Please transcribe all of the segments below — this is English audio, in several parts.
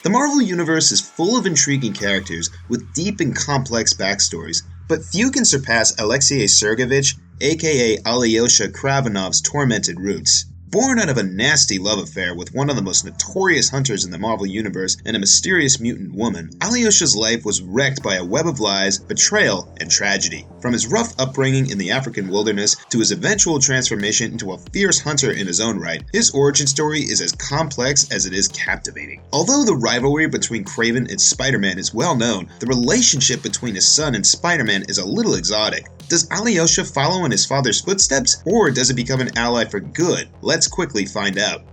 The Marvel Universe is full of intriguing characters with deep and complex backstories, but few can surpass Alexei aka Alyosha Kravinoff's tormented roots. Born out of a nasty love affair with one of the most notorious hunters in the Marvel Universe and a mysterious mutant woman, Alyosha's life was wrecked by a web of lies, betrayal, and tragedy. From his rough upbringing in the African wilderness to his eventual transformation into a fierce hunter in his own right, his origin story is as complex as it is captivating. Although the rivalry between Kraven and Spider-Man is well known, the relationship between his son and Spider-Man is a little exotic. Does Alyosha follow in his father's footsteps, or does it become an ally for good? Let's quickly find out.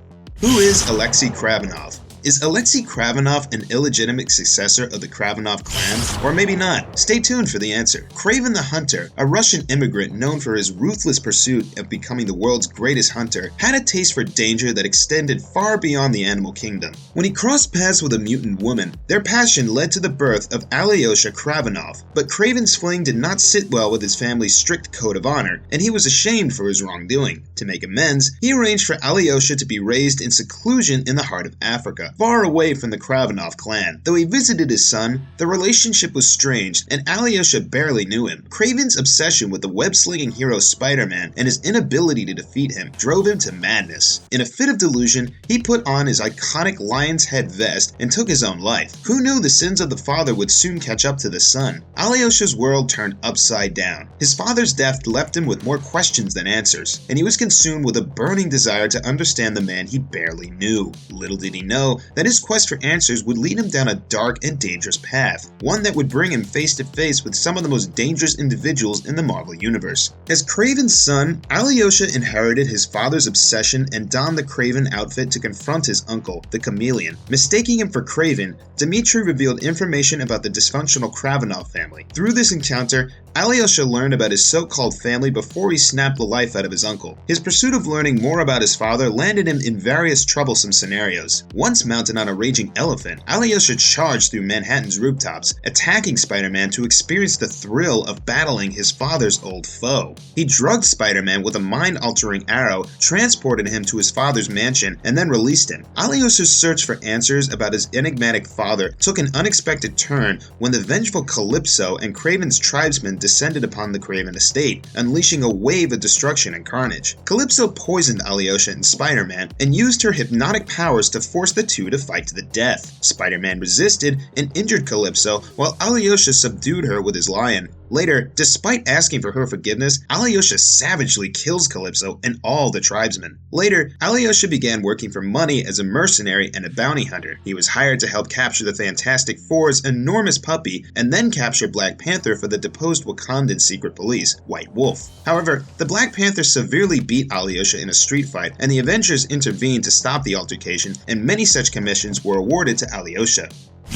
Who is Alexei Kravinoff? Is Alexei Kravinoff an illegitimate successor of the Kravinoff clan? Or maybe not? Stay tuned for the answer. Kraven the Hunter, a Russian immigrant known for his ruthless pursuit of becoming the world's greatest hunter, had a taste for danger that extended far beyond the animal kingdom. When he crossed paths with a mutant woman, their passion led to the birth of Alyosha Kravinoff. But Kraven's fling did not sit well with his family's strict code of honor, and he was ashamed for his wrongdoing. To make amends, he arranged for Alyosha to be raised in seclusion in the heart of Africa, far away from the Kravinoff clan. Though he visited his son, the relationship was strained, and Alyosha barely knew him. Kraven's obsession with the web-slinging hero Spider-Man and his inability to defeat him drove him to madness. In a fit of delusion, he put on his iconic lion's head vest and took his own life. Who knew the sins of the father would soon catch up to the son? Alyosha's world turned upside down. His father's death left him with more questions than answers, and he was consumed with a burning desire to understand the man he barely knew. Little did he know that his quest for answers would lead him down a dark and dangerous path, one that would bring him face to face with some of the most dangerous individuals in the Marvel Universe. As Kraven's son, Alyosha inherited his father's obsession and donned the Kraven outfit to confront his uncle, the Chameleon. Mistaking him for Kraven, Dmitri revealed information about the dysfunctional Kravinoff family. Through this encounter, Alyosha learned about his so-called family before he snapped the life out of his uncle. His pursuit of learning more about his father landed him in various troublesome scenarios. Once mounted on a raging elephant, Alyosha charged through Manhattan's rooftops, attacking Spider-Man to experience the thrill of battling his father's old foe. He drugged Spider-Man with a mind-altering arrow, transported him to his father's mansion, and then released him. Alyosha's search for answers about his enigmatic father took an unexpected turn when the vengeful Calypso and Kraven's tribesmen descended upon the Kraven estate, unleashing a wave of destruction and carnage. Calypso poisoned Alyosha and Spider-Man and used her hypnotic powers to force the two to fight to the death. Spider-Man resisted and injured Calypso while Alyosha subdued her with his lion. Later, despite asking for her forgiveness, Alyosha savagely kills Calypso and all the tribesmen. Later, Alyosha began working for money as a mercenary and a bounty hunter. He was hired to help capture the Fantastic Four's enormous puppy and then capture Black Panther for the deposed Wakandan secret police, White Wolf. However, the Black Panther severely beat Alyosha in a street fight, and the Avengers intervened to stop the altercation, and many such commissions were awarded to Alyosha.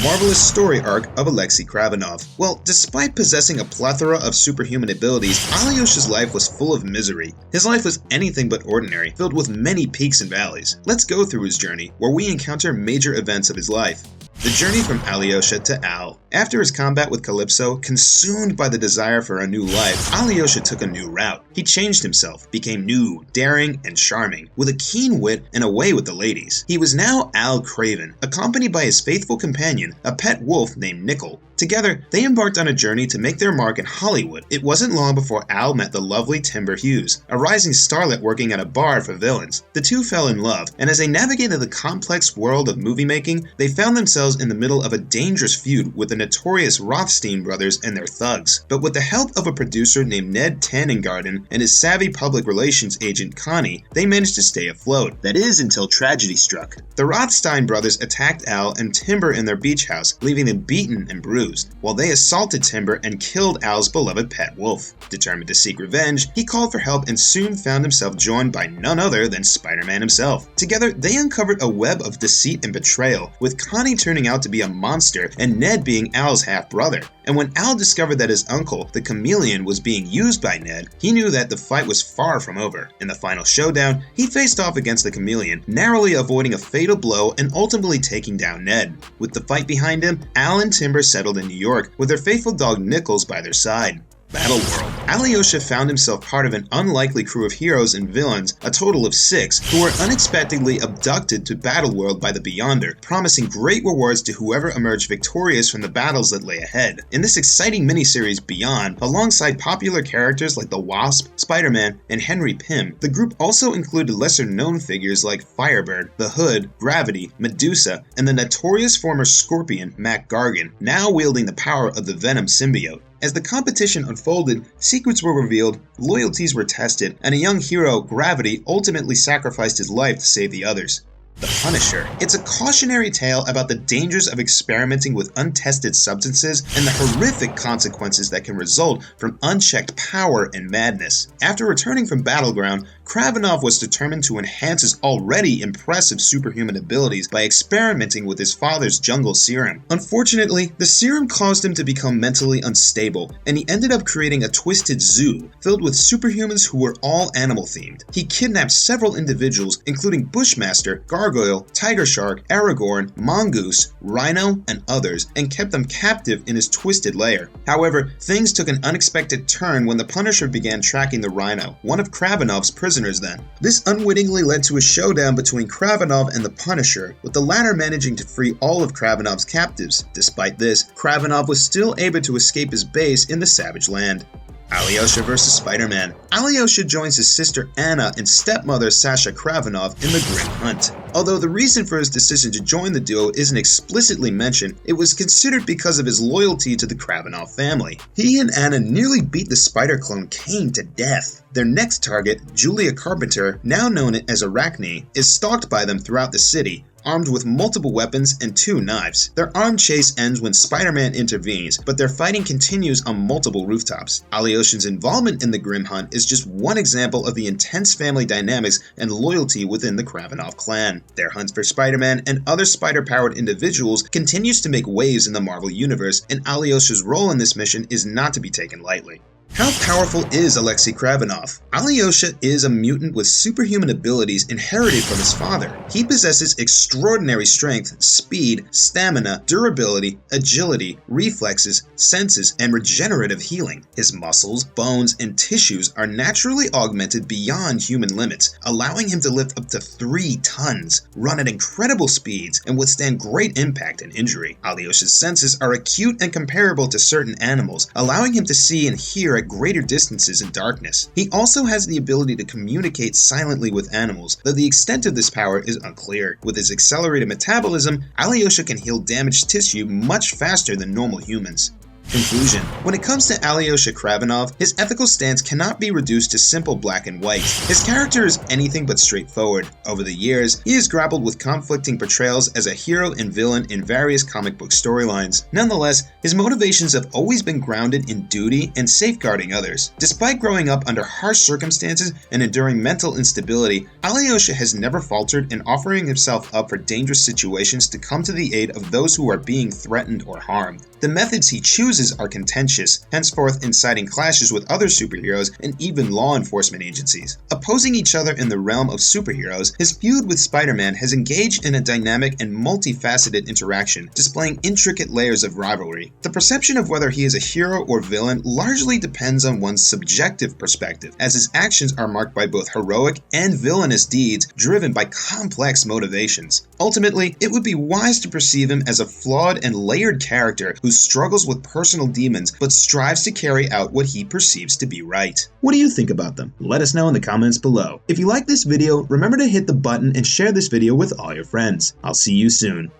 Marvelous story arc of Alexei Kravinoff. Well, despite possessing a plethora of superhuman abilities, Alyosha's life was full of misery. His life was anything but ordinary, filled with many peaks and valleys. Let's go through his journey, where we encounter major events of his life. The journey from Alyosha to Al. After his combat with Calypso, consumed by the desire for a new life, Alyosha took a new route. He changed himself, became new, daring, and charming, with a keen wit and a way with the ladies. He was now Al Kraven, accompanied by his faithful companion, a pet wolf named Nickel. Together, they embarked on a journey to make their mark in Hollywood. It wasn't long before Al met the lovely Timber Hughes, a rising starlet working at a bar for villains. The two fell in love, and as they navigated the complex world of movie making, they found themselves in the middle of a dangerous feud with the notorious Rothstein brothers and their thugs. But with the help of a producer named Ned Tannengarden and his savvy public relations agent Connie, they managed to stay afloat. That is, until tragedy struck. The Rothstein brothers attacked Al and Timber in their beach house, leaving them beaten and bruised, while they assaulted Timber and killed Al's beloved pet wolf. Determined to seek revenge, he called for help and soon found himself joined by none other than Spider-Man himself. Together, they uncovered a web of deceit and betrayal, with Connie turning out to be a monster and Ned being Al's half-brother. And when Al discovered that his uncle, the Chameleon, was being used by Ned, he knew that the fight was far from over. In the final showdown, he faced off against the Chameleon, narrowly avoiding a fatal blow and ultimately taking down Ned. With the fight behind him, Al and Timber settled in New York, with their faithful dog Nichols by their side. Battle World. Alyosha found himself part of an unlikely crew of heroes and villains, a total of 6, who were unexpectedly abducted to Battleworld by the Beyonder, promising great rewards to whoever emerged victorious from the battles that lay ahead. In this exciting miniseries Beyond, alongside popular characters like the Wasp, Spider-Man, and Henry Pym, the group also included lesser-known figures like Firebird, the Hood, Gravity, Medusa, and the notorious former Scorpion, Mac Gargan, now wielding the power of the Venom symbiote. As the competition unfolded, secrets were revealed, loyalties were tested, and a young hero, Gravity, ultimately sacrificed his life to save the others. The Punisher. It's a cautionary tale about the dangers of experimenting with untested substances and the horrific consequences that can result from unchecked power and madness. After returning from Battleground, Kravinoff was determined to enhance his already impressive superhuman abilities by experimenting with his father's jungle serum. Unfortunately, the serum caused him to become mentally unstable, and he ended up creating a twisted zoo filled with superhumans who were all animal-themed. He kidnapped several individuals, including Bushmaster, Gargoyle, Tiger Shark, Aragorn, Mongoose, Rhino, and others, and kept them captive in his twisted lair. However, things took an unexpected turn when the Punisher began tracking the Rhino, one of Kravinoff's prisoners then. This unwittingly led to a showdown between Kravinoff and the Punisher, with the latter managing to free all of Kravinoff's captives. Despite this, Kravinoff was still able to escape his base in the Savage Land. Alyosha vs. Spider-Man. Alyosha joins his sister Anna and stepmother Sasha Kravinoff in the Grim Hunt. Although the reason for his decision to join the duo isn't explicitly mentioned, it was considered because of his loyalty to the Kravinoff family. He and Anna nearly beat the spider clone Kane to death. Their next target, Julia Carpenter, now known as Arachne, is stalked by them throughout the city, armed with multiple weapons and 2 knives. Their armed chase ends when Spider-Man intervenes, but their fighting continues on multiple rooftops. Alyosha's involvement in the Grim Hunt is just one example of the intense family dynamics and loyalty within the Kravinoff clan. Their hunt for Spider-Man and other spider-powered individuals continues to make waves in the Marvel Universe, and Alyosha's role in this mission is not to be taken lightly. How powerful is Alexei Kravinoff? Alyosha is a mutant with superhuman abilities inherited from his father. He possesses extraordinary strength, speed, stamina, durability, agility, reflexes, senses, and regenerative healing. His muscles, bones, and tissues are naturally augmented beyond human limits, allowing him to lift up to 3 tons, run at incredible speeds, and withstand great impact and injury. Alyosha's senses are acute and comparable to certain animals, allowing him to see and hear at greater distances in darkness. He also has the ability to communicate silently with animals, though the extent of this power is unclear. With his accelerated metabolism, Alyosha can heal damaged tissue much faster than normal humans. Conclusion. When it comes to Alyosha Kravinoff, his ethical stance cannot be reduced to simple black and white. His character is anything but straightforward. Over the years, he has grappled with conflicting portrayals as a hero and villain in various comic book storylines. Nonetheless, his motivations have always been grounded in duty and safeguarding others. Despite growing up under harsh circumstances and enduring mental instability, Alyosha has never faltered in offering himself up for dangerous situations to come to the aid of those who are being threatened or harmed. The methods he chooses are contentious, henceforth inciting clashes with other superheroes and even law enforcement agencies. Opposing each other in the realm of superheroes, his feud with Spider-Man has engaged in a dynamic and multifaceted interaction, displaying intricate layers of rivalry. The perception of whether he is a hero or villain largely depends on one's subjective perspective, as his actions are marked by both heroic and villainous deeds driven by complex motivations. Ultimately, it would be wise to perceive him as a flawed and layered character who struggles with personal demons but strives to carry out what he perceives to be right. What do you think about them? Let us know in the comments below. If you like this video, remember to hit the button and share this video with all your friends. I'll see you soon.